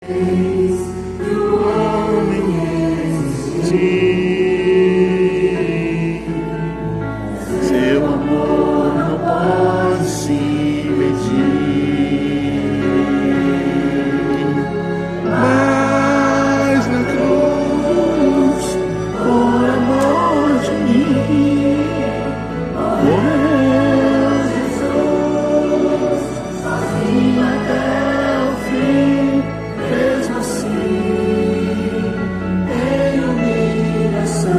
Eis que o homem existe, seu amor não pode se medir, mas na cruz, por amor de mim, morreu Jesus, sozinho até o fim, mesmo assim, em humilhação,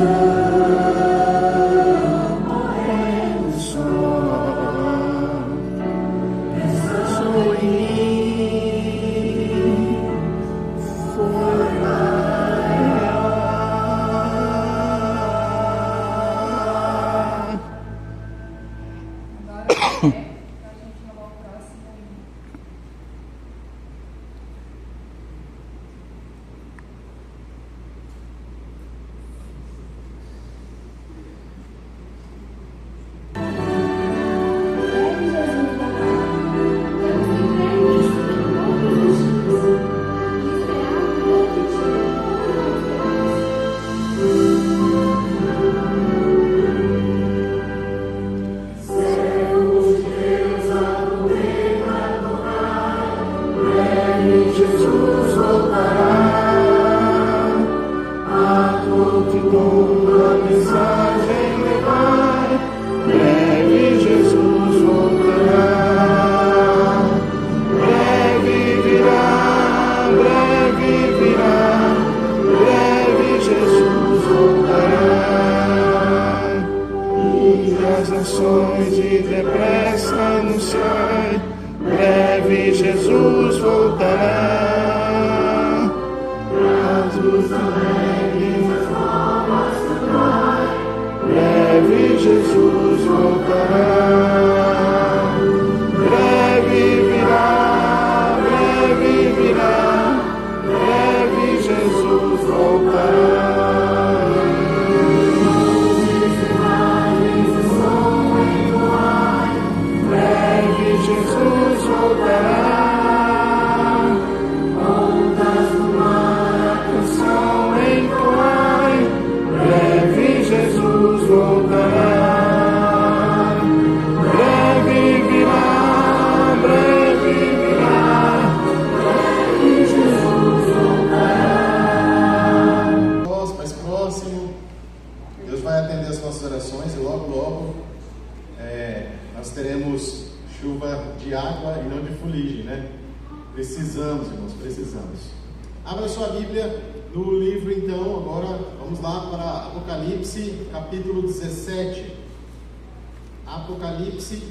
morrendo só, pensou em mim, foi maior. Agora, pra gente rolar o próximo hino. Jesus voltará, a multidão a mensagem levar. Breve Jesus voltará, breve virá, breve virá, breve Jesus voltará. E as nações de depressa anunciar, breve Jesus voltará, as luzes alegres, as almas cantar, breve Jesus voltará, breve virá, breve virá, breve Jesus voltará. Breve Jesus voltará, ondas do mar, a canção entoar. Breve Jesus voltará, breve virá, breve virá, breve Jesus voltará. Mais próximo, Deus vai atender as nossas orações e logo nós teremos chuva de água e não de fuligem, né? Precisamos, irmãos, precisamos. Abra sua Bíblia no livro, então, agora vamos lá para Apocalipse, capítulo 17. Apocalipse,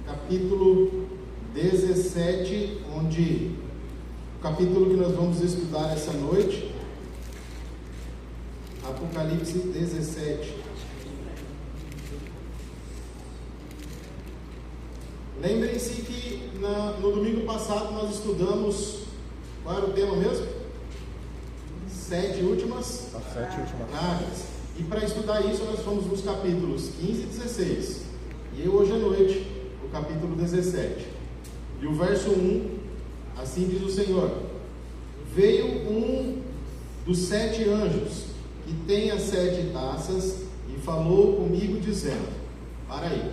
capítulo 17, onde o capítulo que nós vamos estudar essa noite. Apocalipse 17. Lembrem-se que no domingo passado nós estudamos, qual era o tema mesmo? As sete últimas pragas. E para estudar isso nós fomos nos capítulos 15 e 16. E hoje à noite, o capítulo 17. E o verso 1, assim diz o Senhor: veio um dos 7 anjos, que tem as 7 taças, e falou comigo dizendo... Para aí.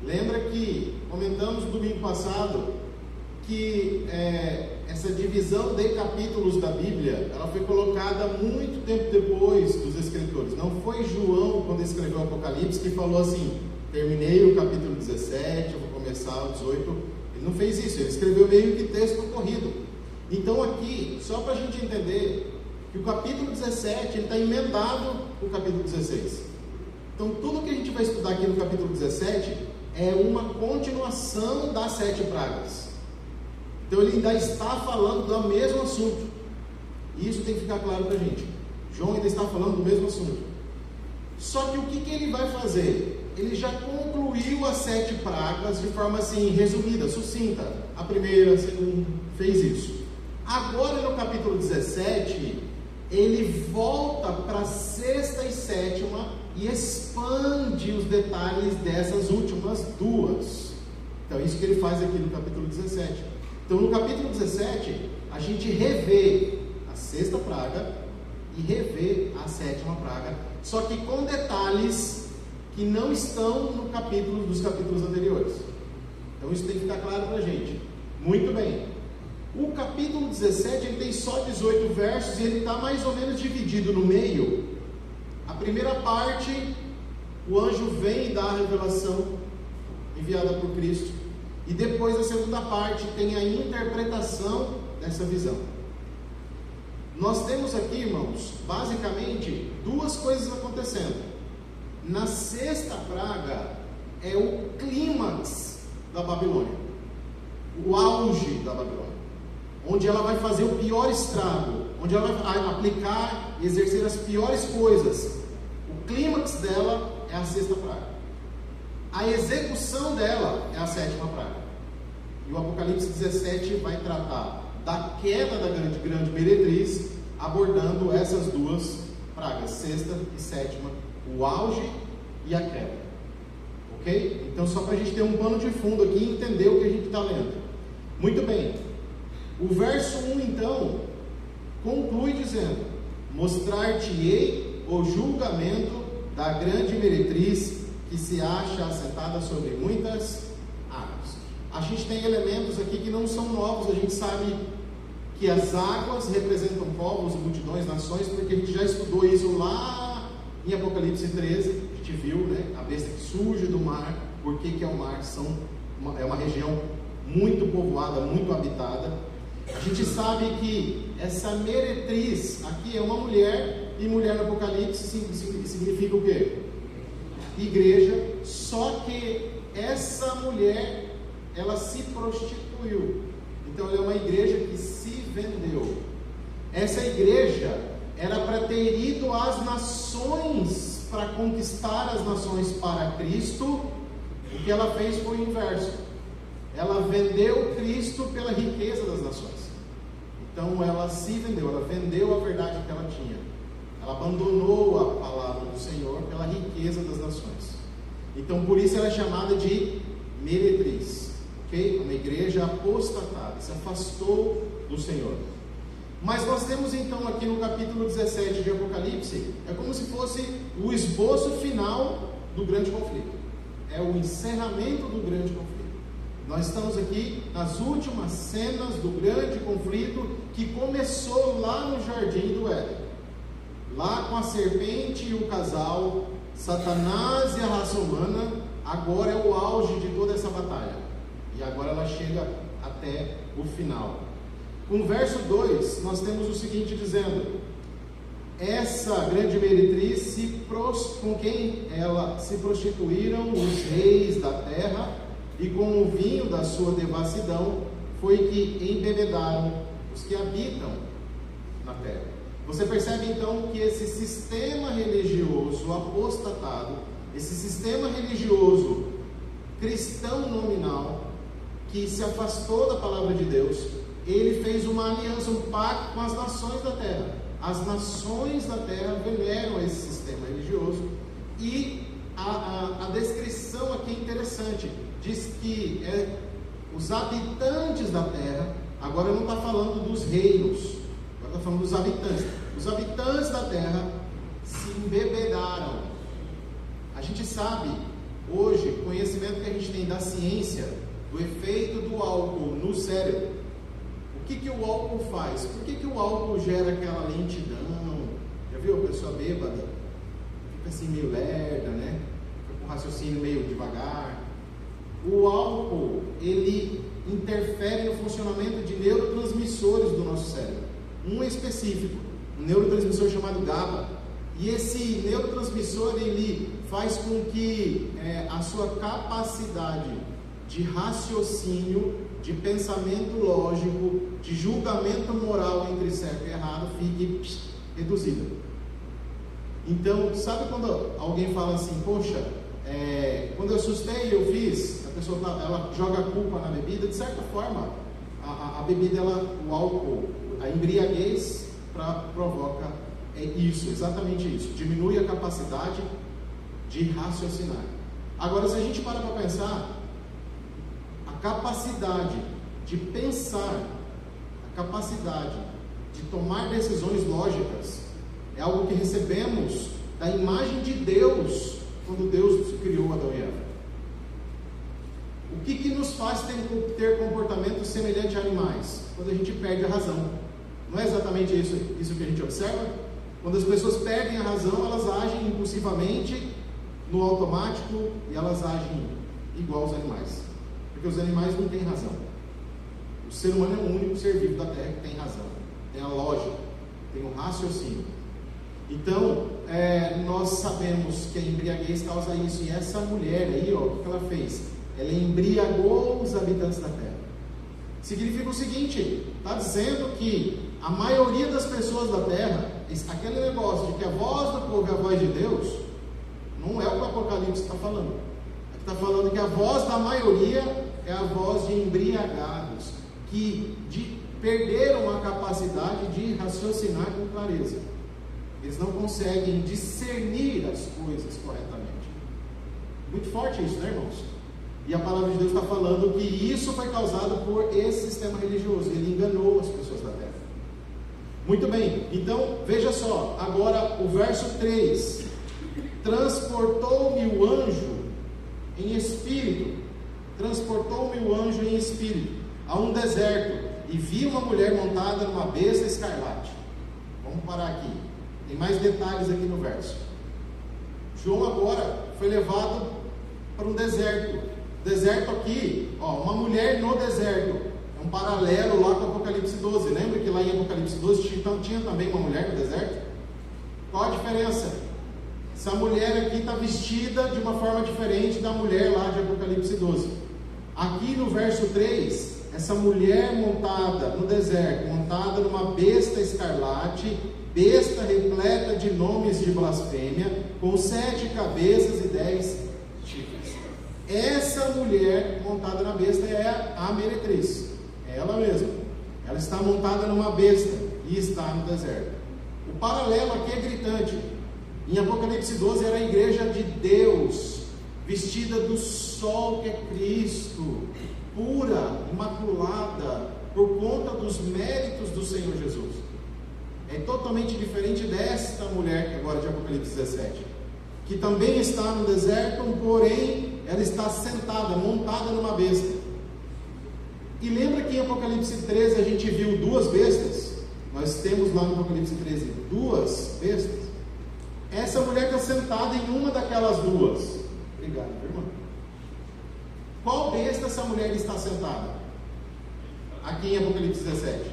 Lembra que comentamos no domingo passado que essa divisão de capítulos da Bíblia, ela foi colocada muito tempo depois dos escritores. Não foi João, quando escreveu o Apocalipse, que falou assim: terminei o capítulo 17, eu vou começar o 18. Ele não fez isso, ele escreveu meio que texto corrido. Então aqui, só para a gente entender que o capítulo 17 está emendado com o capítulo 16. Então tudo que a gente vai estudar aqui no capítulo 17 é uma continuação das 7 pragas. Então ele ainda está falando do mesmo assunto. E isso tem que ficar claro para a gente. João ainda está falando do mesmo assunto. Só que o que ele vai fazer? Ele já concluiu as 7 pragas de forma assim, resumida, sucinta. A primeira, a segunda, fez isso. Agora no capítulo 17, ele volta para a 6ª e 7ª e expande os detalhes dessas últimas 2. Então, isso que ele faz aqui no capítulo 17. Então, no capítulo 17, a gente revê a sexta praga e revê a sétima praga, só que com detalhes que não estão no capítulo dos capítulos anteriores. Então isso tem que ficar claro para a gente. Muito bem. O capítulo 17 ele tem só 18 versos e ele está mais ou menos dividido no meio. A primeira parte, o anjo vem e dá a revelação enviada por Cristo. E depois a segunda parte tem a interpretação dessa visão. Nós temos aqui, irmãos, basicamente duas coisas acontecendo. Na sexta praga é o clímax da Babilônia, o auge da Babilônia, onde ela vai fazer o pior estrago, onde ela vai aplicar e exercer as piores coisas. O clímax dela é a sexta praga. A execução dela é a sétima praga. E o Apocalipse 17 vai tratar da queda da grande meretriz, abordando essas duas pragas, sexta e sétima, o auge e a queda. Ok? Então, só para a gente ter um pano de fundo aqui e entender o que a gente está lendo. Muito bem. O verso 1, então, conclui dizendo: mostrar-te-ei o julgamento da grande meretriz que se acha assentada sobre muitas águas. A gente tem elementos aqui que não são novos. A gente sabe que as águas representam povos, multidões, nações, porque a gente já estudou isso lá em Apocalipse 13. A gente viu, né, a besta que surge do mar. Por que é o mar? É uma região muito povoada, muito habitada. A gente sabe que essa meretriz aqui é uma mulher, e mulher no Apocalipse significa o quê? Igreja. Só que essa mulher, ela se prostituiu. Então ela é uma igreja que se vendeu. Essa igreja era para ter ido às nações, para conquistar as nações para Cristo. O que ela fez foi o inverso. Ela vendeu Cristo pela riqueza das nações. Então ela se vendeu, ela vendeu a verdade que ela tinha. Ela abandonou a palavra do Senhor pela riqueza das nações. Então por isso ela é chamada de meretriz. Ok? Uma igreja apostatada, se afastou do Senhor. Mas nós temos então aqui no capítulo 17 de Apocalipse, é como se fosse o esboço final do grande conflito. É o encerramento do grande conflito. Nós estamos aqui nas últimas cenas do grande conflito que começou lá no Jardim do Éden. Lá com a serpente e o casal, Satanás e a raça humana, agora é o auge de toda essa batalha. E agora ela chega até o final. Com o verso 2, nós temos o seguinte dizendo: essa grande meretriz, com quem ela se prostituíram os reis da terra, e com o vinho da sua devassidão foi que embebedaram os que habitam na terra. Você percebe então que esse sistema religioso apostatado, esse sistema religioso cristão nominal, que se afastou da palavra de Deus, ele fez uma aliança, um pacto com as nações da terra. As nações da terra veneram esse sistema religioso. E a descrição aqui é interessante. Diz que os habitantes da terra, agora não está falando dos reinos, agora está falando dos habitantes. Os habitantes da terra se embebedaram. A gente sabe hoje, o conhecimento que a gente tem da ciência, do efeito do álcool no cérebro. O que o álcool faz? Por que o álcool gera aquela lentidão? Já viu a pessoa bêbada? Fica assim meio lerda, né? Fica com o raciocínio meio devagar. O álcool, ele interfere no funcionamento de neurotransmissores do nosso cérebro. Um específico, um neurotransmissor chamado GABA. E esse neurotransmissor, ele faz com que a sua capacidade de raciocínio, de pensamento lógico, de julgamento moral entre certo e errado fique reduzida. Então, sabe quando alguém fala assim, poxa, quando eu assustei, eu fiz, a pessoa ela joga a culpa na bebida, de certa forma, a bebida, o álcool, a embriaguez provoca isso, exatamente isso, diminui a capacidade de raciocinar. Agora, se a gente para pensar, a capacidade de pensar, a capacidade de tomar decisões lógicas é algo que recebemos da imagem de Deus quando Deus criou Adão e Eva. O que nos faz ter comportamentos semelhantes a animais? Quando a gente perde a razão. Não é exatamente isso que a gente observa? Quando as pessoas perdem a razão, elas agem impulsivamente, no automático, e elas agem igual aos animais. Porque os animais não têm razão. O ser humano é o único ser vivo da Terra que tem razão. Tem a lógica, tem o raciocínio. Então, nós sabemos que a embriaguez causa isso. E essa mulher aí, ó, o que ela fez? Ela embriagou os habitantes da terra. Significa o seguinte: está dizendo que a maioria das pessoas da terra, aquele negócio de que a voz do povo é a voz de Deus, não é o que o Apocalipse está falando. Está falando que a voz da maioria é a voz de embriagados, que perderam a capacidade de raciocinar com clareza. Eles não conseguem discernir as coisas corretamente. Muito forte isso, né, irmãos? E a palavra de Deus está falando que isso foi causado por esse sistema religioso. Ele enganou as pessoas da terra. Muito bem, então veja só, agora o verso 3: transportou-me o anjo em espírito, a um deserto, e vi uma mulher montada numa besta escarlate. Vamos parar aqui, tem mais detalhes aqui no verso. João agora foi levado para um deserto. Deserto aqui, ó, uma mulher no deserto. É um paralelo lá com Apocalipse 12. Lembra que lá em Apocalipse 12 tinha também uma mulher no deserto? Qual a diferença? Essa mulher aqui está vestida de uma forma diferente da mulher lá de Apocalipse 12. Aqui no verso 3, essa mulher montada no deserto, montada numa besta escarlate, besta repleta de nomes de blasfêmia, com 7 cabeças e 10 chifres. Essa mulher montada na besta é a meretriz, é ela mesma. Ela está montada numa besta e está no deserto. O paralelo aqui é gritante. Em Apocalipse 12 era a igreja de Deus, vestida do sol que é Cristo, pura, imaculada, por conta dos méritos do Senhor Jesus. É totalmente diferente desta mulher que agora de Apocalipse 17, que também está no deserto, porém ela está sentada, montada numa besta. E lembra que em Apocalipse 13 a gente viu 2 bestas? Nós temos lá no Apocalipse 13 2 bestas. Essa mulher está sentada em uma daquelas 2. Obrigado, irmão. Qual besta essa mulher está sentada? Aqui em Apocalipse 17.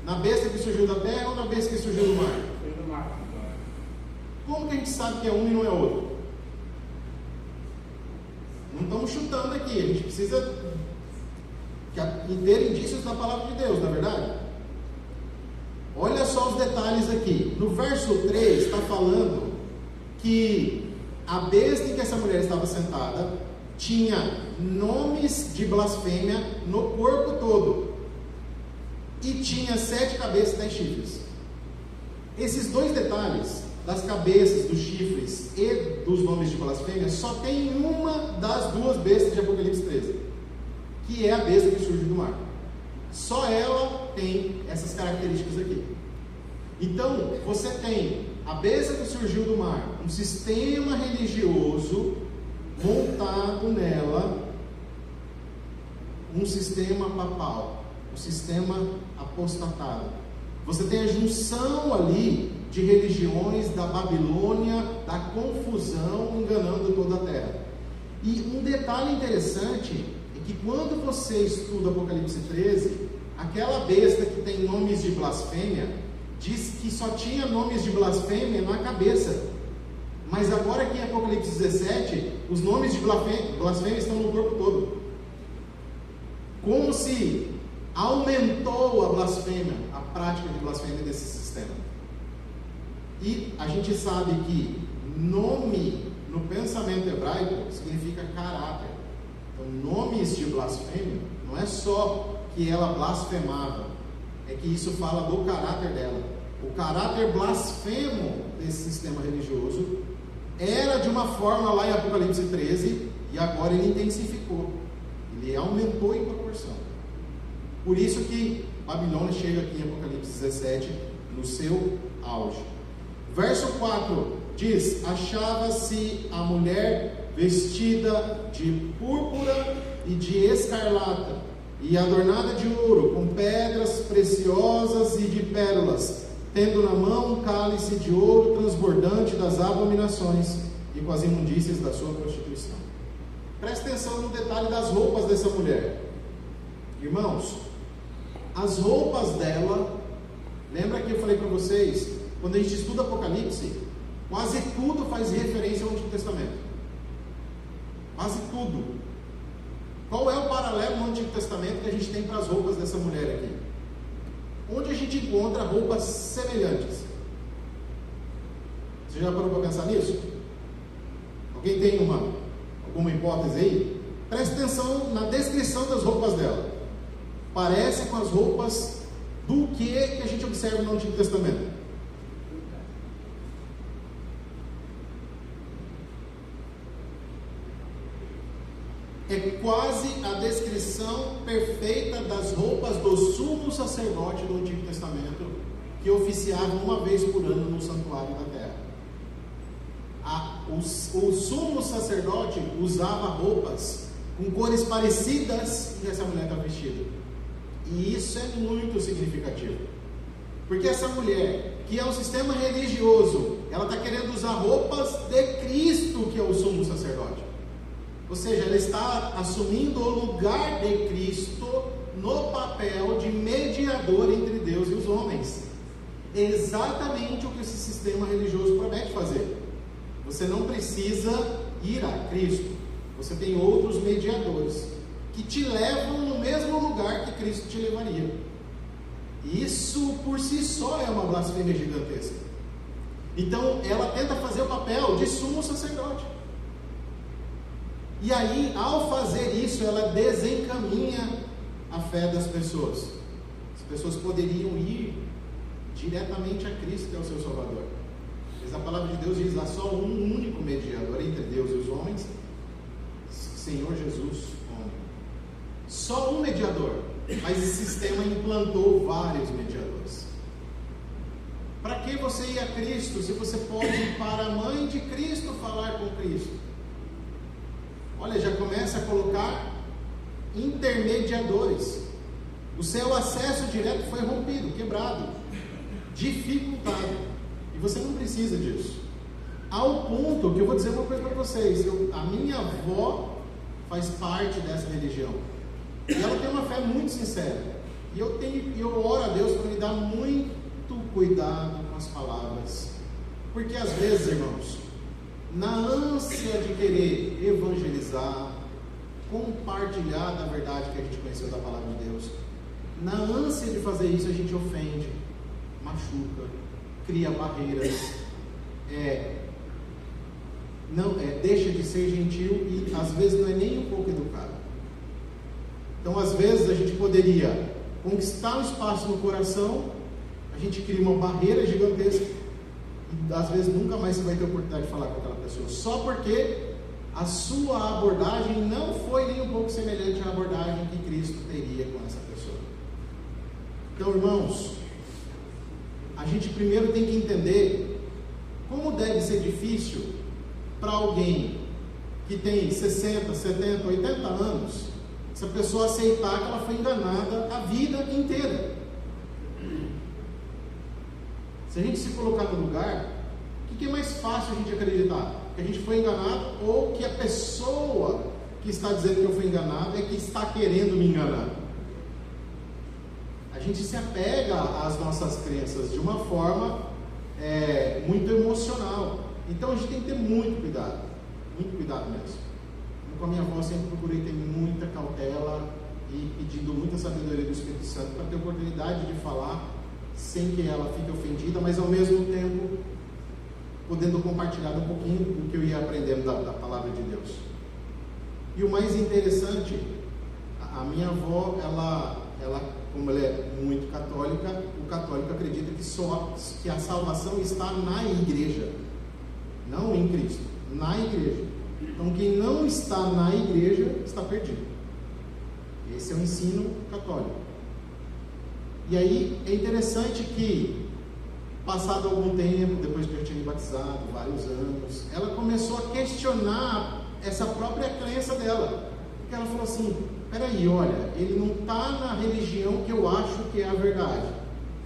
Na besta que surgiu da terra ou na besta que surgiu do mar? Como que a gente sabe que é um e não é outro? Não estamos chutando aqui. A gente precisa ter indícios da palavra de Deus, não é verdade? Olha só os detalhes aqui. No verso 3 está falando que a besta em que essa mulher estava sentada tinha nomes de blasfêmia no corpo todo e tinha 7 cabeças e 10 chifres. Esses 2 detalhes, das cabeças, dos chifres e dos nomes de blasfêmia, só tem uma das 2 bestas de Apocalipse 13, que é a besta que surge do mar. Só ela tem essas características aqui. Então, você tem a besta que surgiu do mar, um sistema religioso montado nela, um sistema papal, um sistema apostatado. Você tem a junção ali de religiões da Babilônia, da confusão, enganando toda a terra. E um detalhe interessante é que quando você estuda Apocalipse 13, aquela besta que tem nomes de blasfêmia, diz que só tinha nomes de blasfêmia na cabeça. Mas agora aqui em Apocalipse 17, os nomes de blasfêmia estão no corpo todo. Como se aumentou a blasfêmia, a prática de blasfêmia desse sistema. E a gente sabe que nome no pensamento hebraico significa caráter. Então, nomes de blasfêmia não é só que ela blasfemava, é que isso fala do caráter dela. O caráter blasfemo desse sistema religioso era de uma forma lá em Apocalipse 13 e agora ele intensificou, ele aumentou em proporção. Por isso que Babilônia chega aqui em Apocalipse 17 no seu auge. Verso 4 diz: achava-se a mulher vestida de púrpura e de escarlata, e adornada de ouro, com pedras preciosas e de pérolas, tendo na mão um cálice de ouro transbordante das abominações e com as imundícias da sua prostituição. Presta atenção no detalhe das roupas dessa mulher. Irmãos, as roupas dela, lembra que eu falei para vocês, quando a gente estuda Apocalipse, quase tudo faz referência ao Antigo Testamento. Quase tudo. Qual é o paralelo no Antigo Testamento que a gente tem para as roupas dessa mulher aqui? Onde a gente encontra roupas semelhantes? Você já parou para pensar nisso? Alguém tem alguma hipótese aí? Preste atenção na descrição das roupas dela. Parece com as roupas do que a gente observa no Antigo Testamento. É quase a descrição perfeita das roupas do sumo sacerdote do Antigo Testamento, que oficiavam uma vez por ano no santuário da terra. O sumo sacerdote usava roupas com cores parecidas que essa mulher está vestida. E isso é muito significativo. Porque essa mulher, que é um sistema religioso, ela está querendo usar roupas de Cristo, que é o sumo sacerdote. Ou seja, ela está assumindo o lugar de Cristo no papel de mediador entre Deus e os homens. É exatamente o que esse sistema religioso promete fazer. Você não precisa ir a Cristo. Você tem outros mediadores que te levam no mesmo lugar que Cristo te levaria. Isso por si só é uma blasfêmia gigantesca. Então ela tenta fazer o papel de sumo sacerdote. E aí, ao fazer isso, ela desencaminha a fé das pessoas. As pessoas poderiam ir diretamente a Cristo, que é o seu Salvador. Mas a palavra de Deus diz: há só um único mediador entre Deus e os homens, Senhor Jesus, homem. Só um mediador. Mas esse sistema implantou vários mediadores. Para que você ir a Cristo, se você pode ir para a mãe de Cristo falar com Cristo? Olha, já começa a colocar intermediadores. O seu acesso direto foi rompido, quebrado, dificultado. E você não precisa disso. Ao ponto que eu vou dizer uma coisa para vocês. A minha avó faz parte dessa religião. E ela tem uma fé muito sincera. E eu oro a Deus para me dar muito cuidado com as palavras. Porque às vezes, irmãos, na ânsia de querer evangelizar, compartilhar da verdade que a gente conheceu da palavra de Deus, na ânsia de fazer isso, a gente ofende, machuca, cria barreiras, deixa de ser gentil e às vezes não é nem um pouco educado. Então, às vezes, a gente poderia conquistar um espaço no coração, a gente cria uma barreira gigantesca. E às vezes nunca mais você vai ter oportunidade de falar com aquela pessoa, só porque a sua abordagem não foi nem um pouco semelhante à abordagem que Cristo teria com essa pessoa. Então, irmãos, a gente primeiro tem que entender como deve ser difícil para alguém que tem 60, 70, 80 anos, essa pessoa aceitar que ela foi enganada a vida inteira. Se a gente se colocar no lugar, o que é mais fácil a gente acreditar? Que a gente foi enganado ou que a pessoa que está dizendo que eu fui enganado é que está querendo me enganar? A gente se apega às nossas crenças de uma forma muito emocional. Então a gente tem que ter muito cuidado mesmo. Com a minha avó sempre procurei ter muita cautela e pedindo muita sabedoria do Espírito Santo para ter oportunidade de falar sem que ela fique ofendida, mas ao mesmo tempo podendo compartilhar um pouquinho do que eu ia aprendendo da palavra de Deus. E o mais interessante, a minha avó, ela como ela é muito católica, o católico acredita que a salvação está na igreja, não em Cristo, na igreja. Então quem não está na igreja está perdido. Esse é o ensino católico. E aí é interessante que, passado algum tempo, depois que eu tinha me batizado, vários anos, ela começou a questionar essa própria crença dela. Porque ela falou assim: peraí, olha, ele não está na religião que eu acho que é a verdade,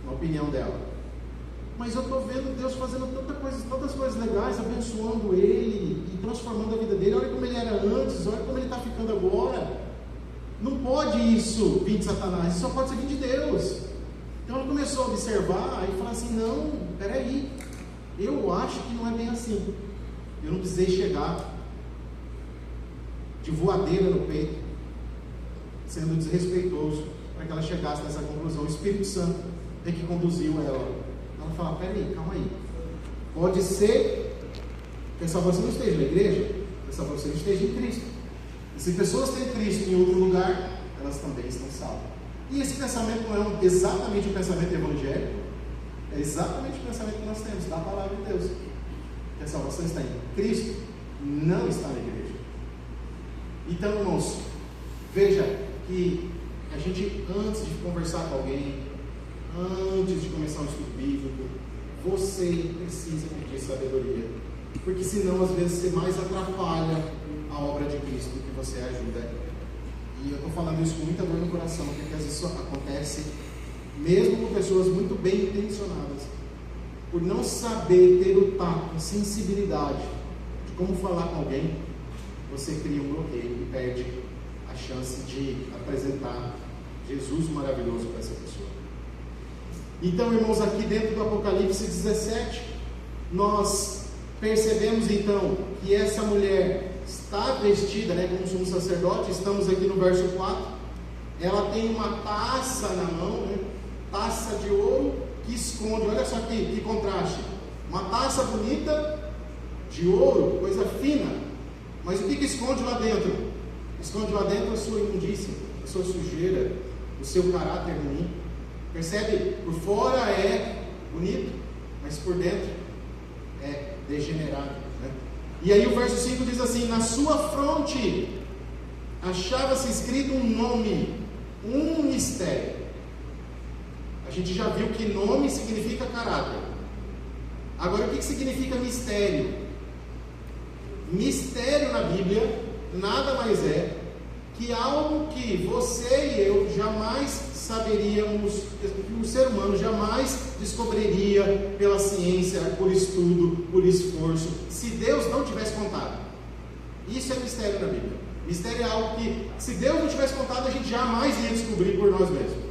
na opinião dela. Mas eu estou vendo Deus fazendo tantas coisas legais, abençoando ele e transformando a vida dele. Olha como ele era antes, olha como ele está ficando agora. Não pode isso vir de Satanás, isso só pode ser vir de Deus. Então ela começou a observar e falar assim: não, peraí, eu acho que não é bem assim. Eu não precisei chegar de voadeira no peito, sendo desrespeitoso, para que ela chegasse nessa conclusão. O Espírito Santo é que conduziu ela. Ela fala: peraí, calma aí. Pode ser que a salvação não esteja na igreja, que a salvação esteja em Cristo. E se pessoas têm Cristo em outro lugar, elas também estão salvas. E esse pensamento não é exatamente o pensamento evangélico, é exatamente o pensamento que nós temos da palavra de Deus. Que a salvação está em Cristo, não está na igreja. Então, irmãos, veja que a gente, antes de conversar com alguém, antes de começar um estudo bíblico, você precisa pedir sabedoria, porque senão às vezes você mais atrapalha a obra de Cristo do que você ajuda. E eu estou falando isso com muita dor no coração, porque às vezes isso acontece mesmo com pessoas muito bem intencionadas, por não saber ter o tato, a sensibilidade de como falar com alguém. Você cria um bloqueio e perde a chance de apresentar Jesus maravilhoso para essa pessoa. Então, irmãos, aqui dentro do Apocalipse 17, nós percebemos então que essa mulher está vestida, como sumo sacerdote. Estamos aqui no verso 4. Ela tem uma taça na mão, taça de ouro que esconde. Olha só aqui, que contraste. Uma taça bonita de ouro, coisa fina. Mas o que esconde lá dentro? Esconde lá dentro a sua imundícia, a sua sujeira, o seu caráter ruim. Percebe? Por fora é bonito, mas por dentro é degenerado. E aí o verso 5 diz assim: na sua fronte achava-se escrito um nome, um mistério. A gente já viu que nome significa caráter. Agora, o que significa mistério? Mistério na Bíblia nada mais é que algo que você e eu jamais saberíamos, que o ser humano jamais descobriria pela ciência, por estudo, por esforço, se Deus não tivesse contado. Isso é mistério na Bíblia. Mistério é algo que, se Deus não tivesse contado, a gente jamais ia descobrir por nós mesmos.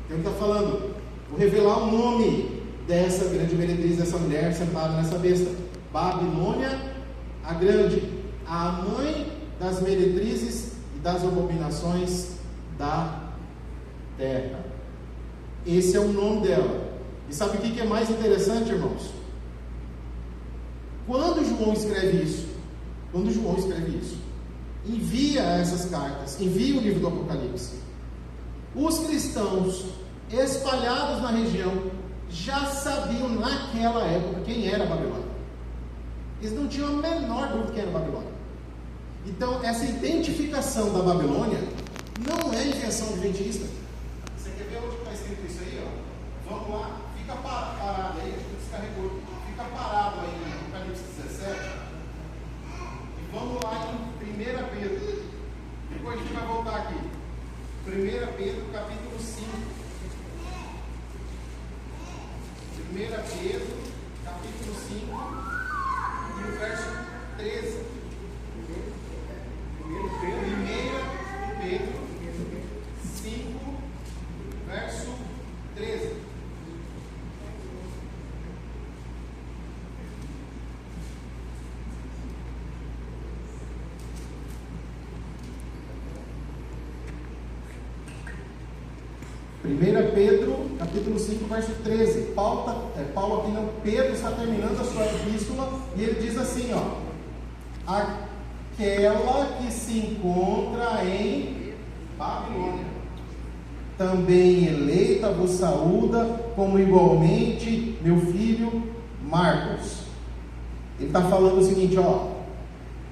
Então ele está falando: vou revelar o nome dessa grande meretriz, dessa mulher sentada nessa besta. Babilônia a Grande, a mãe das meretrizes e das abominações da terra. Esse é o nome dela. E sabe o que é mais interessante, irmãos? Quando João escreve isso, envia essas cartas, envia o livro do Apocalipse, os cristãos espalhados na região já sabiam naquela época quem era Babilônia. Eles não tinham a menor dúvida quem era Babilônia. Então, essa identificação da Babilônia não é invenção adventista. Você quer ver onde está escrito isso aí? Vamos lá, fica parado aí, a gente descarregou. Fica parado aí no Apocalipse 17. E vamos lá em 1 Pedro. Depois a gente vai voltar aqui. 1 Pedro, capítulo 5. 1 Pedro, capítulo 5. E o verso 13. 1 Pedro 5, verso 13. Pedro, capítulo 5, verso 13. Paulo aqui não, Pedro está terminando a sua epístola e ele diz assim, aquela que se encontra em Babilônia, também eleita vos saúda, como igualmente meu filho Marcos. Ele está falando o seguinte,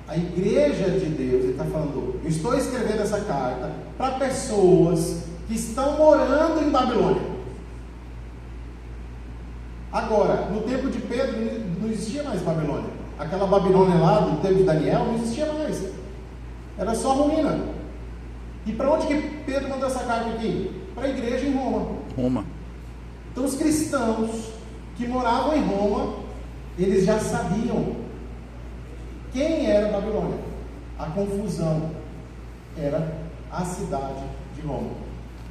a igreja de Deus, ele está falando, eu estou escrevendo essa carta para pessoas que estão morando em Babilônia. Agora, no tempo de Pedro não existia mais Babilônia. Aquela Babilônia lá do tempo de Daniel não existia mais. Era só ruína. E para onde que Pedro mandou essa carta aqui? Para a igreja em Roma. Então os cristãos que moravam em Roma, eles já sabiam quem era Babilônia. A confusão era a cidade de Roma.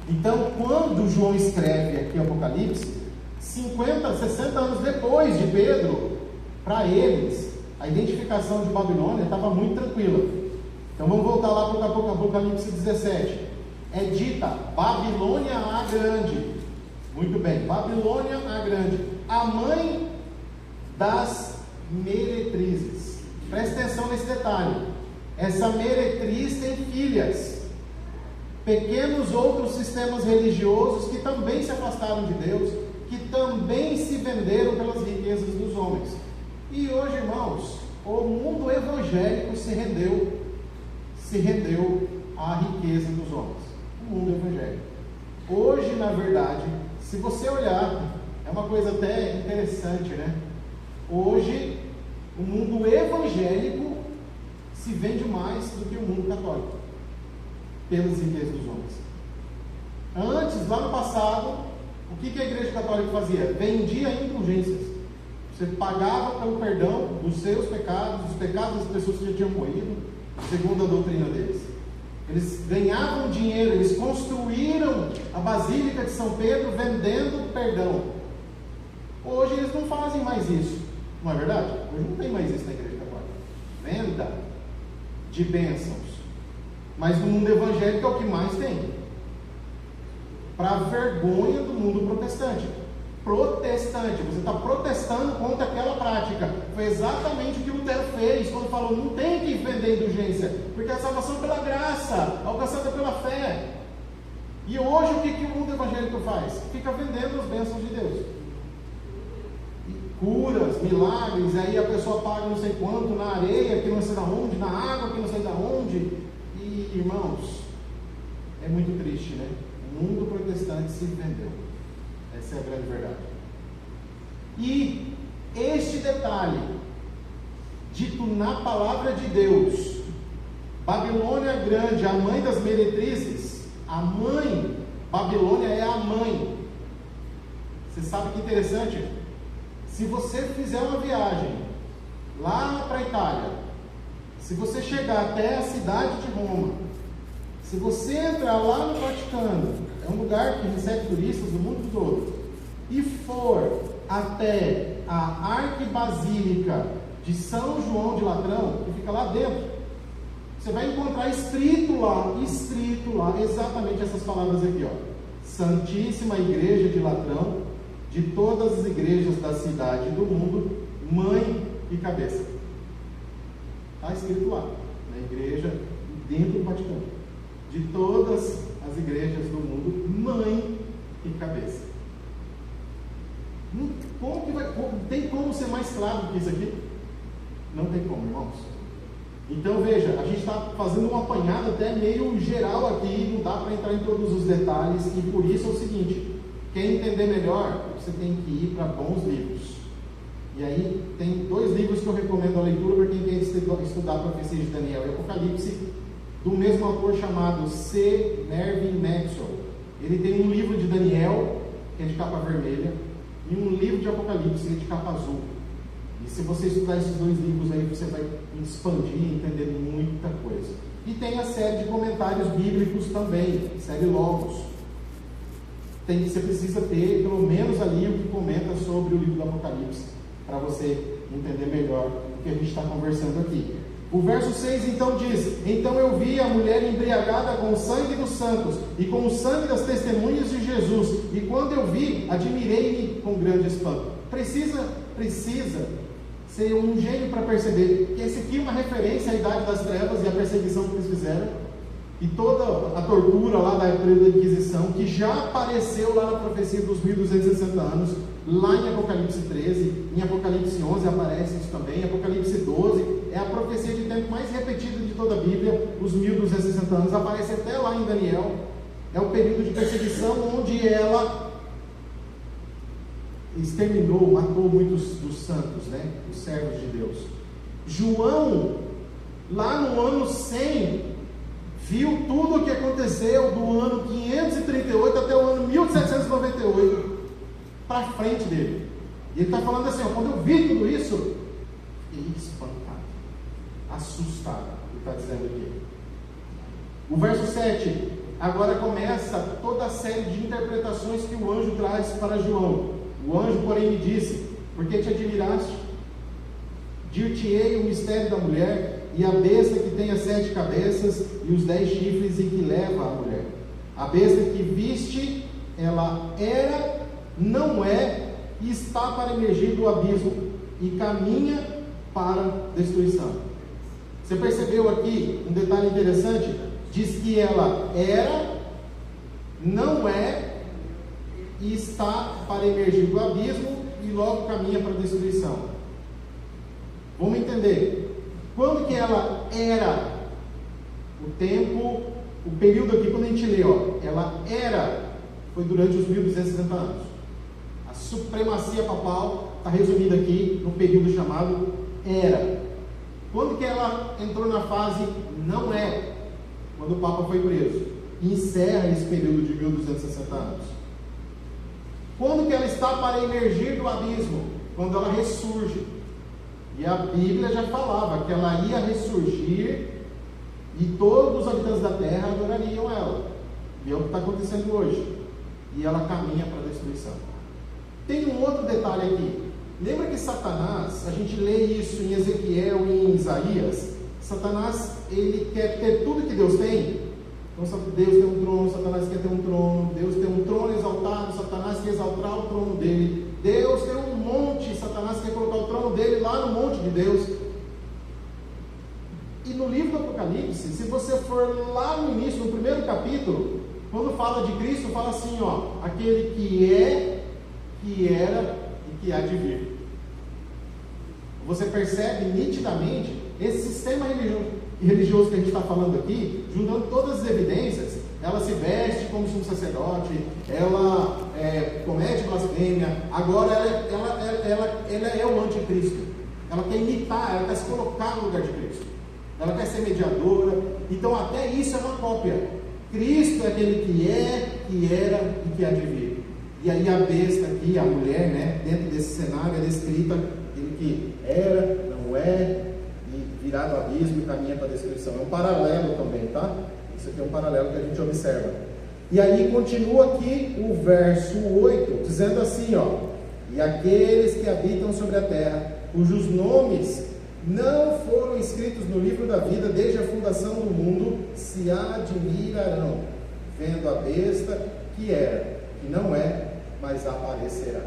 Então, quando João escreve aqui o Apocalipse, 50, 60 anos depois de Pedro, para eles, a identificação de Babilônia estava muito tranquila. Então vamos voltar lá para o Apocalipse 17. É dita Babilônia a Grande. Muito bem, Babilônia a Grande, a mãe das meretrizes. Preste atenção nesse detalhe. Essa meretriz tem filhas, pequenos outros sistemas religiosos que também se afastaram de Deus, que também se venderam pelas riquezas dos homens. E hoje, irmãos, o mundo evangélico se rendeu à riqueza dos homens. O mundo evangélico. Hoje, na verdade, se você olhar, é uma coisa até interessante, né? Hoje, o mundo evangélico se vende mais do que o mundo católico, pelas riquezas dos homens. Antes, lá no passado, o que a igreja católica fazia? Vendia indulgências. Você pagava pelo perdão dos seus pecados, dos pecados das pessoas que já tinham morrido, segundo a doutrina deles. Eles ganhavam dinheiro, eles construíram a Basílica de São Pedro vendendo perdão. Hoje eles não fazem mais isso, não é verdade? Hoje não tem mais isso na igreja católica. Venda de bênçãos. Mas no mundo evangélico é o que mais tem. Para a vergonha do mundo protestante. Você está protestando contra aquela prática. Foi exatamente o que Lutero fez quando falou: não tem que vender indulgência, porque a salvação é pela graça, alcançada pela fé. E hoje o que o mundo evangélico faz? Fica vendendo as bênçãos de Deus, e curas, milagres. Aí a pessoa paga não sei quanto na areia que não sei da onde, na água que não sei da onde. E irmãos, é muito triste, né? O mundo protestante se vendeu. Essa é a grande verdade. E este detalhe, dito na palavra de Deus, Babilônia Grande, a mãe das meretrizes, a mãe, Babilônia é a mãe. Você sabe que interessante? Se você fizer uma viagem lá para a Itália, se você chegar até a cidade de Roma, se você entrar lá no Vaticano, é um lugar que recebe turistas do mundo todo, e for até a Arquibasílica de São João de Latrão, que fica lá dentro, você vai encontrar escrito lá, exatamente essas palavras aqui, ó: Santíssima Igreja de Latrão, de todas as igrejas da cidade e do mundo, mãe e cabeça. Está escrito lá, na igreja, dentro do Vaticano. De todas as igrejas do mundo, mãe e cabeça. Tem como ser mais claro que isso aqui? Não tem como, irmãos. Então veja, a gente está fazendo um apanhado até meio geral aqui, não dá para entrar em todos os detalhes, e por isso é o seguinte: quer entender melhor, você tem que ir para bons livros. E aí tem 2 livros que eu recomendo a leitura para quem quer estudar a profecia de Daniel e Apocalipse, do mesmo autor chamado C. Mervyn Maxwell. Ele tem um livro de Daniel, que é de capa vermelha, e um livro de Apocalipse, que é de capa azul. E se você estudar esses 2 livros aí, você vai expandir e entender muita coisa. E tem a série de comentários bíblicos também, série Logos. Você precisa ter pelo menos ali o que comenta sobre o livro do Apocalipse, para você entender melhor o que a gente está conversando aqui. O verso 6 então diz: então eu vi a mulher embriagada com o sangue dos santos e com o sangue das testemunhas de Jesus, e quando eu vi, admirei-me com grande espanto. Precisa ser um gênio para perceber que esse aqui é uma referência à idade das trevas e à perseguição que eles fizeram, e toda a tortura lá da época da Inquisição, que já apareceu lá na profecia dos 1260 anos, lá em Apocalipse 13, em Apocalipse 11 aparece isso também, Apocalipse 12, é a profecia de tempo mais repetida de toda a Bíblia, os 1260 anos, aparece até lá em Daniel. é o período de perseguição onde ela exterminou, matou muitos dos santos, né? Os servos de Deus. João, lá no ano 100, viu tudo o que aconteceu do ano 538 até o ano 1798 para frente dele. E ele está falando assim, ó, quando eu vi tudo isso, fiquei espantado, assustado, ele está dizendo aqui. O verso 7, agora começa toda a série de interpretações que o anjo traz para João. O anjo, porém, me disse, por que te admiraste? Dir-te-ei o mistério da mulher, e a besta que tem as 7 cabeças e os 10 chifres, e que leva a mulher. A besta que viste, ela era, não é, e está para emergir do abismo, e caminha para a destruição. Você percebeu aqui um detalhe interessante? Diz que ela era, não é, e está para emergir do abismo, e logo caminha para a destruição. Vamos entender. Quando que ela era? O tempo, o período aqui, quando a gente lê, ó, ela era, foi durante os 1260 anos. A supremacia papal está resumida aqui no período chamado era. Quando que ela entrou na fase não é? Quando o Papa foi preso. E encerra esse período de 1260 anos. Quando que ela está para emergir do abismo? Quando ela ressurge. E a Bíblia já falava que ela ia ressurgir e todos os habitantes da terra adorariam ela. E é o que está acontecendo hoje. E ela caminha para a destruição. Tem um outro detalhe aqui. Lembra que Satanás, a gente lê isso em Ezequiel e em Isaías, Satanás, ele quer ter tudo que Deus tem. Então Deus tem um trono, Satanás quer ter um trono, Deus tem um trono exaltado, Satanás quer exaltar o trono dele, Deus tem um monte, Satanás quer colocar o trono dele lá no monte de Deus. E no livro do Apocalipse, se você for lá no início, no primeiro capítulo, quando fala de Cristo, fala assim, ó, aquele que é, que era e que há de vir. Você percebe nitidamente esse sistema religioso que a gente está falando aqui, juntando todas as evidências. Ela se veste como sumo sacerdote, ela comete blasfêmia, agora ela é o anticristo. Ela quer imitar, ela quer se colocar no lugar de Cristo, ela quer ser mediadora. Então até isso é uma cópia. Cristo é aquele que é, que era e que há de vir. E aí a besta aqui, a mulher, né, dentro desse cenário é descrita ele que era, não é, e virá do abismo e caminha para a destruição. É um paralelo também, tá? Isso aqui é um paralelo que a gente observa. E aí continua aqui o verso 8, dizendo assim, ó: e aqueles que habitam sobre a terra, cujos nomes não foram escritos no livro da vida desde a fundação do mundo, se admirarão, vendo a besta que era, que não é, mas aparecerá.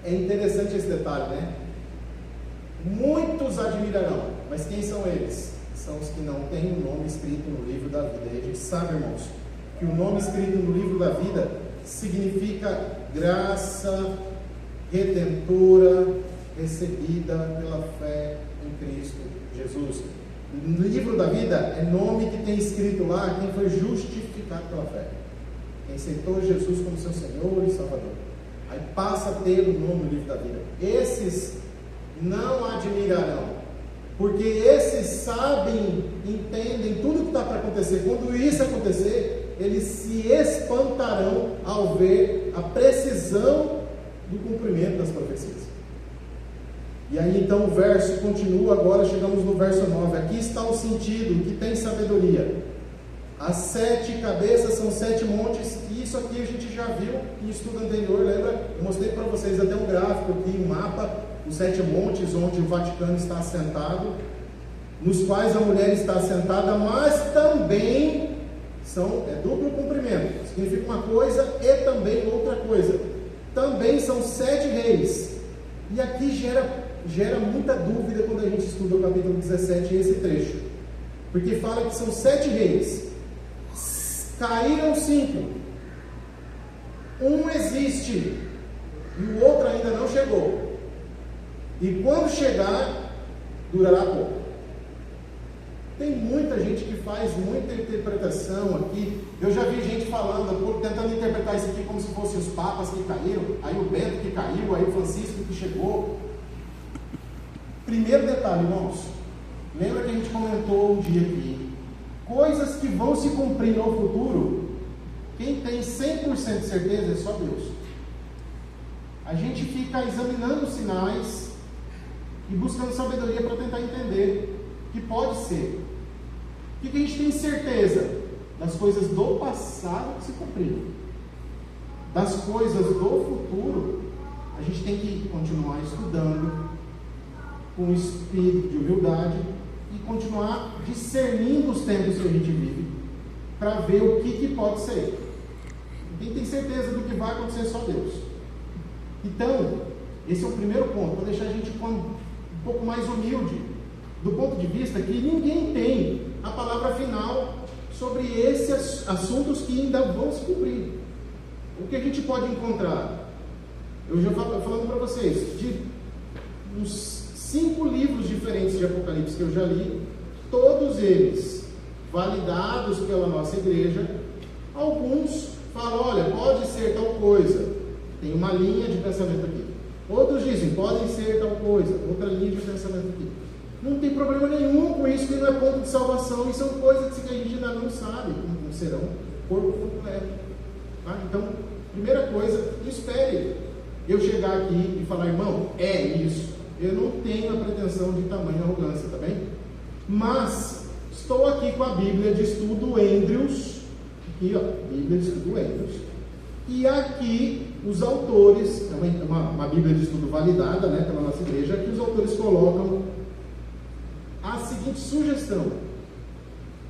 É interessante esse detalhe, né? Muitos admirarão, mas quem são eles? São os que não têm o nome escrito no livro da vida. E a gente sabe, irmãos, que o nome escrito no livro da vida significa graça redentora recebida pela fé em Cristo Jesus. No livro da vida é nome que tem escrito lá quem foi justificado pela fé, quem aceitou Jesus como seu Senhor e Salvador. Aí passa a ter o nome no livro da vida. Esses não admirarão, porque esses sabem, entendem tudo o que está para acontecer. Quando isso acontecer, eles se espantarão ao ver a precisão do cumprimento das profecias. E aí então o verso continua, agora chegamos no verso 9. Aqui está o sentido que tem sabedoria. As 7 cabeças são 7 montes, e isso aqui a gente já viu em estudo anterior, lembra? Eu mostrei para vocês até um gráfico aqui, um mapa, os 7 montes onde o Vaticano está assentado, nos quais a mulher está assentada, mas também é duplo cumprimento, significa uma coisa e também outra coisa. Também são 7 reis, e aqui gera muita dúvida quando a gente estuda o capítulo 17 e esse trecho, porque fala que são 7 reis. Caíram 5, um existe e o outro ainda não chegou, e quando chegar durará pouco. Tem muita gente que faz muita interpretação aqui. Eu já vi gente falando, tentando interpretar isso aqui como se fossem os papas que caíram, aí o Bento que caiu, aí o Francisco que chegou. Primeiro detalhe, irmãos, lembra que a gente comentou um dia aqui, coisas que vão se cumprir no futuro, quem tem 100% de certeza é só Deus. A gente fica examinando os sinais e buscando sabedoria para tentar entender que pode ser. O que a gente tem certeza? Das coisas do passado que se cumpriram. Das coisas do futuro, a gente tem que continuar estudando com um espírito de humildade e continuar discernindo os tempos que a gente vive para ver o que pode ser. Quem tem certeza do que vai acontecer é só Deus. Então, esse é o primeiro ponto, para deixar a gente um pouco mais humilde, do ponto de vista que ninguém tem a palavra final sobre esses assuntos que ainda vão se cumprir. O que a gente pode encontrar? Eu já falando para vocês, de uns 5 livros diferentes de Apocalipse que eu já li, todos eles validados pela nossa igreja. Alguns falam, olha, pode ser tal coisa, tem uma linha de pensamento aqui. Outros dizem, podem ser tal coisa, outra linha de pensamento aqui. Não tem problema nenhum com isso, que não é ponto de salvação, e são coisas que a gente ainda não sabe como serão corpo completo. Tá? Então, primeira coisa, espere eu chegar aqui e falar, irmão, é isso. Eu não tenho a pretensão de tamanha arrogância, tá bem? Mas estou aqui com a Bíblia de Estudo Andrews, aqui ó, Bíblia de Estudo Andrews, e aqui os autores, é uma Bíblia de Estudo validada, né, pela nossa igreja, aqui os autores colocam a seguinte sugestão: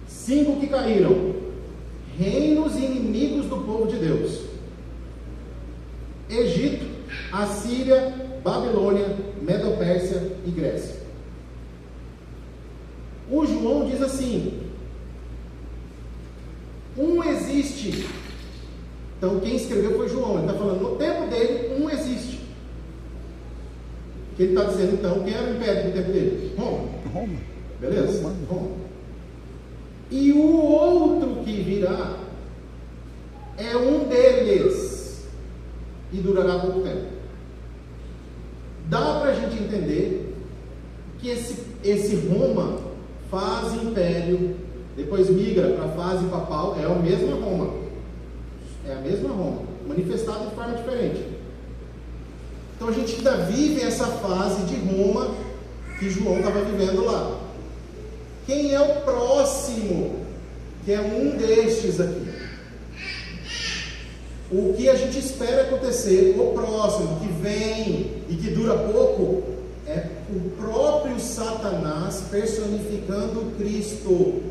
5 que caíram, reinos inimigos do povo de Deus: Egito, Assíria, Babilônia, Medo-Pérsia e Grécia. O João diz assim: um existe. Então quem escreveu foi João, ele está falando, no tempo dele, um existe. O que ele está dizendo então? Quem era o império no tempo dele? Roma. Beleza? Roma. E o outro que virá é um deles e durará pouco tempo. Dá para a gente entender que esse Roma faz império, depois migra para a fase papal, é a mesma Roma. É a mesma Roma, manifestada de forma diferente. Então a gente ainda vive essa fase de Roma que João estava vivendo lá. Quem é o próximo? Que é um destes aqui. O que a gente espera acontecer, o próximo, que vem e que dura pouco, é o próprio Satanás personificando Cristo.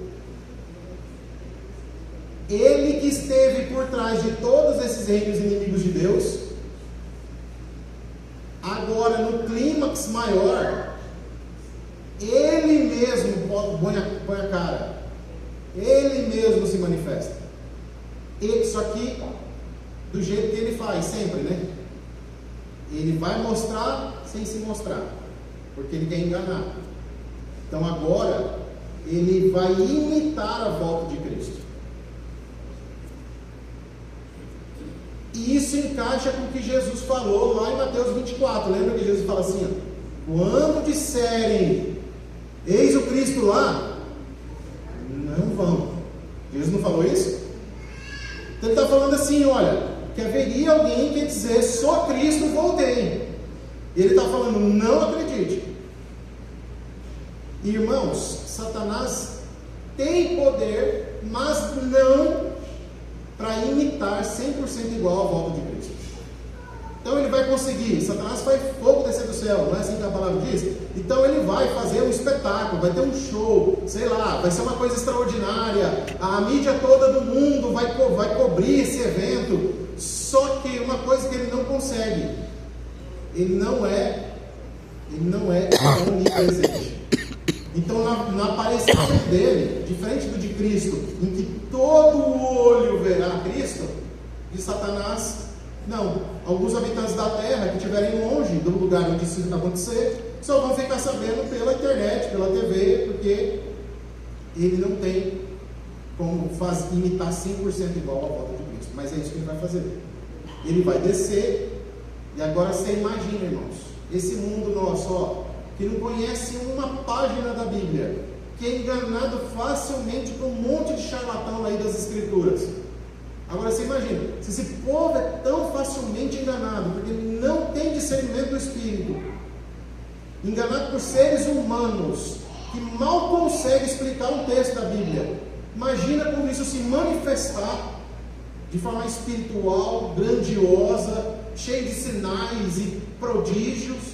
Ele que esteve por trás de todos esses reinos inimigos de Deus, agora no clímax maior, ele mesmo põe a cara, ele mesmo se manifesta. Só que do jeito que ele faz sempre, né? Ele vai mostrar sem se mostrar, porque ele quer enganar. Então agora ele vai imitar a volta de Cristo. E isso encaixa com o que Jesus falou lá em Mateus 24. Lembra que Jesus fala assim, ó, quando disserem, eis o Cristo lá, não vão. Jesus não falou isso? Então ele está falando assim, olha, que haveria alguém que dizer, só Cristo, voltei. Ele está falando, não acredite. Irmãos, Satanás tem poder, mas não para imitar 100% igual à volta de Cristo. Então ele vai conseguir, Satanás faz fogo descer do céu, não é assim que a palavra diz? Então ele vai fazer um espetáculo, vai ter um show, sei lá, vai ser uma coisa extraordinária, a mídia toda do mundo vai cobrir esse evento. Só que uma coisa que ele não consegue, ele não é onipresente. Então na aparição dele, diferente do de Cristo, em que todo olho verá Cristo, de Satanás, não. Alguns habitantes da terra que estiverem longe do lugar onde isso acontecer, só vão ficar sabendo pela internet, pela TV, porque ele não tem como imitar 100% igual à volta de Cristo, mas é isso que ele vai fazer. Ele vai descer, e agora você imagina, irmãos, esse mundo nosso, ó, que não conhece uma página da Bíblia, que é enganado facilmente por um monte de charlatão aí das Escrituras. Agora você imagina, se esse povo é tão facilmente enganado, porque ele não tem discernimento do Espírito, enganado por seres humanos, que mal consegue explicar um texto da Bíblia, imagina como isso se manifestar de forma espiritual, grandiosa, cheia de sinais e prodígios,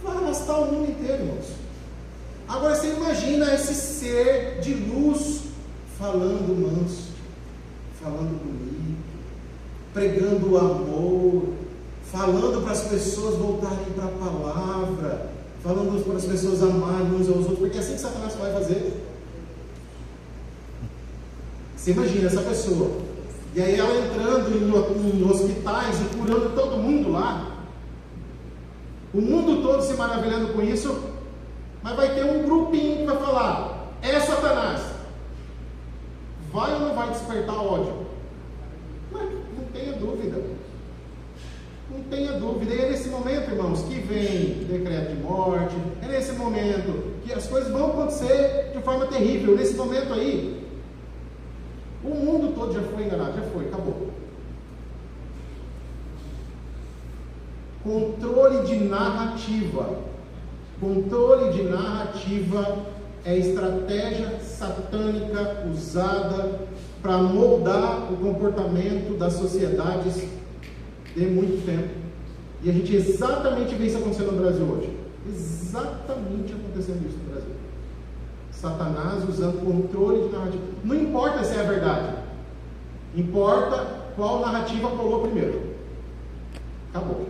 vai arrastar o mundo inteiro, irmãos. Agora você imagina esse ser de luz falando manso, falando bonito, pregando o amor, falando para as pessoas voltarem para a palavra, falando para as pessoas amarem uns aos outros, porque é assim que Satanás vai fazer. Você imagina essa pessoa, e aí ela entrando em hospitais e curando todo mundo lá, o mundo todo se maravilhando com isso, mas vai ter um grupinho que vai falar: é Satanás. Vai ou não vai despertar ódio? Não tenha dúvida. Não tenha dúvida. E é nesse momento, irmãos, que vem decreto de morte. É nesse momento que as coisas vão acontecer de forma terrível. Nesse momento aí, o mundo todo já foi enganado. Já foi, acabou. Controle de narrativa. Controle de narrativa é estratégia satânica usada para moldar o comportamento das sociedades de muito tempo. E a gente exatamente vê isso acontecendo no Brasil hoje. Exatamente acontecendo isso no Brasil. Satanás usando controle de narrativa. Não importa se é a verdade. Importa qual narrativa colou primeiro. Acabou.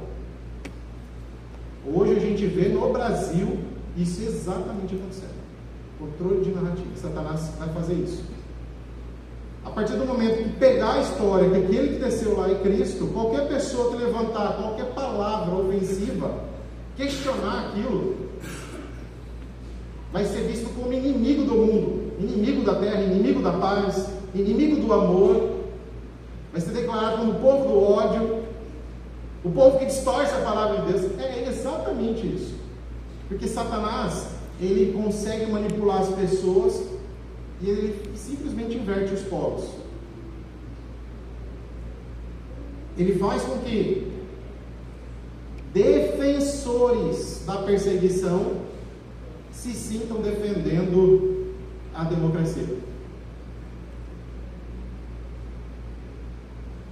Hoje a gente vê no Brasil isso exatamente acontecendo. Controle de narrativa. Satanás vai fazer isso. A partir do momento que pegar a história que aquele que desceu lá é Cristo, qualquer pessoa que levantar qualquer palavra ofensiva, questionar aquilo, vai ser visto como inimigo do mundo, inimigo da terra, inimigo da paz, inimigo do amor, vai ser declarado como o povo do ódio, o povo que distorce a palavra de Deus. É exatamente isso. Porque Satanás, ele consegue manipular as pessoas e ele simplesmente inverte os polos. Ele faz com que defensores da perseguição se sintam defendendo a democracia.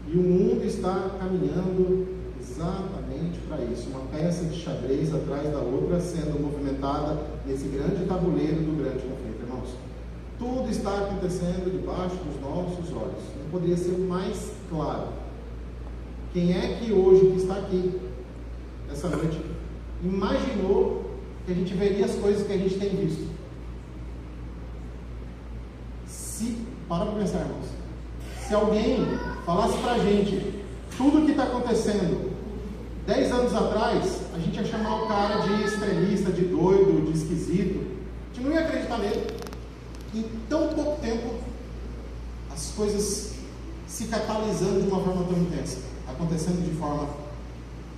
E o mundo está caminhando exatamente para isso, uma peça de xadrez atrás da outra sendo movimentada nesse grande tabuleiro do grande conflito, irmãos. Tudo está acontecendo debaixo dos nossos olhos. Não poderia ser mais claro. Quem é que hoje, que está aqui essa noite, imaginou que a gente veria as coisas que a gente tem visto? Para pensar, irmãos. Se alguém falasse para a gente tudo o que está acontecendo 10 anos atrás, a gente ia chamar o cara de extremista, de doido, de esquisito. A gente não ia acreditar nele. Em tão pouco tempo, as coisas se catalisando de uma forma tão intensa, acontecendo de forma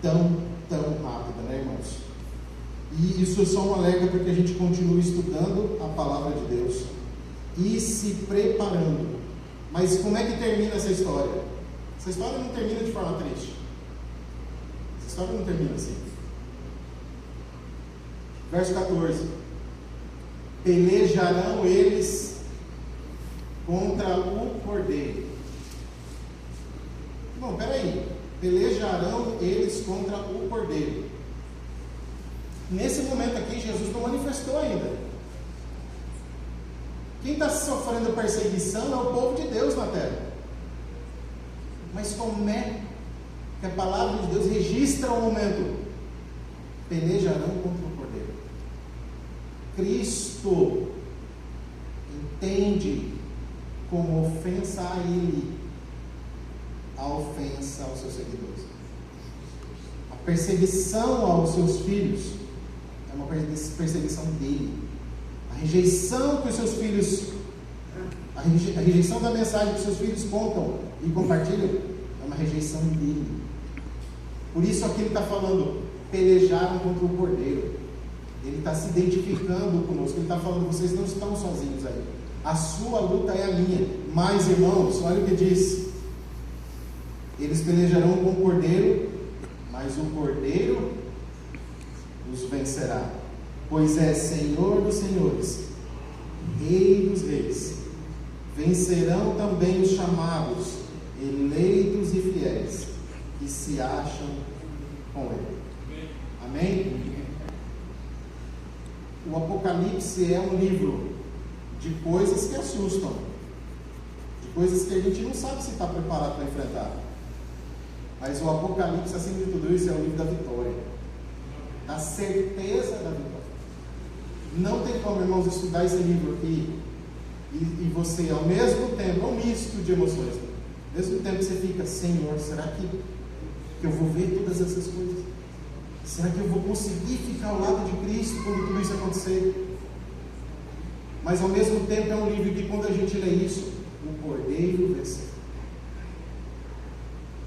tão rápida, né, irmãos? E isso é só um alerta para que a gente continue estudando a palavra de Deus e se preparando. Mas como é que termina essa história? Essa história não termina de forma triste. Essa história não termina assim. Verso 14: pelejarão eles contra o cordeiro. Bom, peraí. Pelejarão eles contra o cordeiro. Nesse momento aqui, Jesus não manifestou ainda. Quem está sofrendo perseguição é o povo de Deus na terra. Mas como é que a palavra de Deus registra o momento? Pelejarão contra o cordeiro. Cristo entende como ofensa a Ele a ofensa aos seus seguidores. A perseguição aos seus filhos é uma perseguição dele. A A rejeição que os seus filhos, a rejeição da mensagem que seus filhos contam e compartilham, é uma rejeição dele. Por isso aqui ele está falando, pelejaram contra o cordeiro. Ele está se identificando conosco. Ele está falando, vocês não estão sozinhos aí. A sua luta é a minha. Mas, irmãos, olha o que diz. Eles pelejarão com o cordeiro, mas o cordeiro os vencerá. Pois é Senhor dos senhores, Rei dos reis. Vencerão também os chamados, eleitos e fiéis, que se acham com Ele. Amém? O Apocalipse é um livro de coisas que assustam, de coisas que a gente não sabe se está preparado para enfrentar. Mas o Apocalipse, acima de tudo isso, é o livro da vitória, da certeza da vitória. Não tem como, irmãos, estudar esse livro aqui e você, ao mesmo tempo, é um misto de emoções. Ao mesmo tempo você fica, Senhor, será que eu vou ver todas essas coisas? Será que eu vou conseguir ficar ao lado de Cristo quando tudo isso acontecer? Mas ao mesmo tempo é um livro que, quando a gente lê isso, o cordeiro venceu.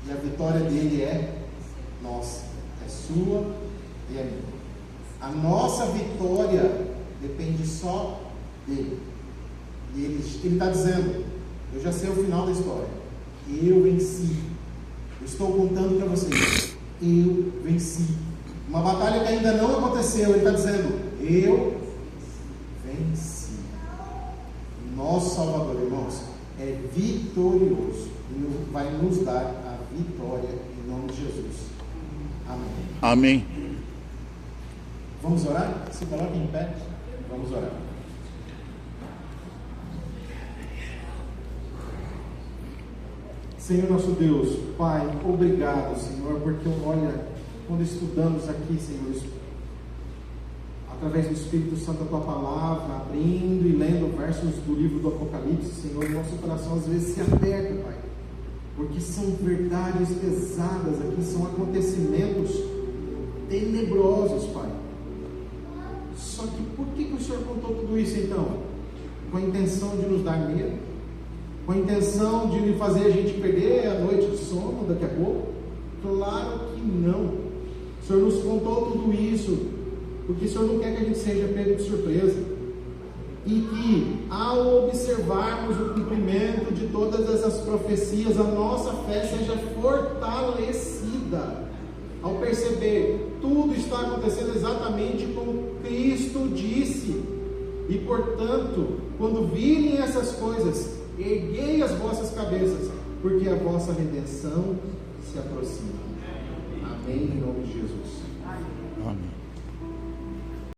E a vitória dele é nossa, é sua e é minha. A nossa vitória depende só dele. E ele está dizendo, eu já sei o final da história. Eu venci. Eu estou contando para vocês. Eu venci. Uma batalha que ainda não aconteceu. Ele está dizendo, eu venci. Nosso Salvador, irmãos, é vitorioso. E vai nos dar a vitória em nome de Jesus. Amém. Amém. Vamos orar? Se coloque em pé. Vamos orar. Senhor nosso Deus, Pai, obrigado, Senhor, porque olha, quando estudamos aqui, Senhor, através do Espírito Santo a Tua Palavra, abrindo e lendo versos do livro do Apocalipse, Senhor, nosso coração às vezes se aperta, Pai, porque são verdades pesadas aqui, são acontecimentos tenebrosos, Pai. Só que por que o Senhor contou tudo isso então? Com a intenção de nos dar medo? Com a intenção de fazer a gente perder a noite de sono daqui a pouco? Claro que não. O Senhor nos contou tudo isso porque o Senhor não quer que a gente seja pego de surpresa, e que ao observarmos o cumprimento de todas essas profecias, a nossa fé seja fortalecida ao perceber tudo está acontecendo exatamente como Cristo disse. E portanto, quando virem essas coisas, erguei as vossas cabeças, porque a vossa redenção se aproxima. Amém, em nome de Jesus.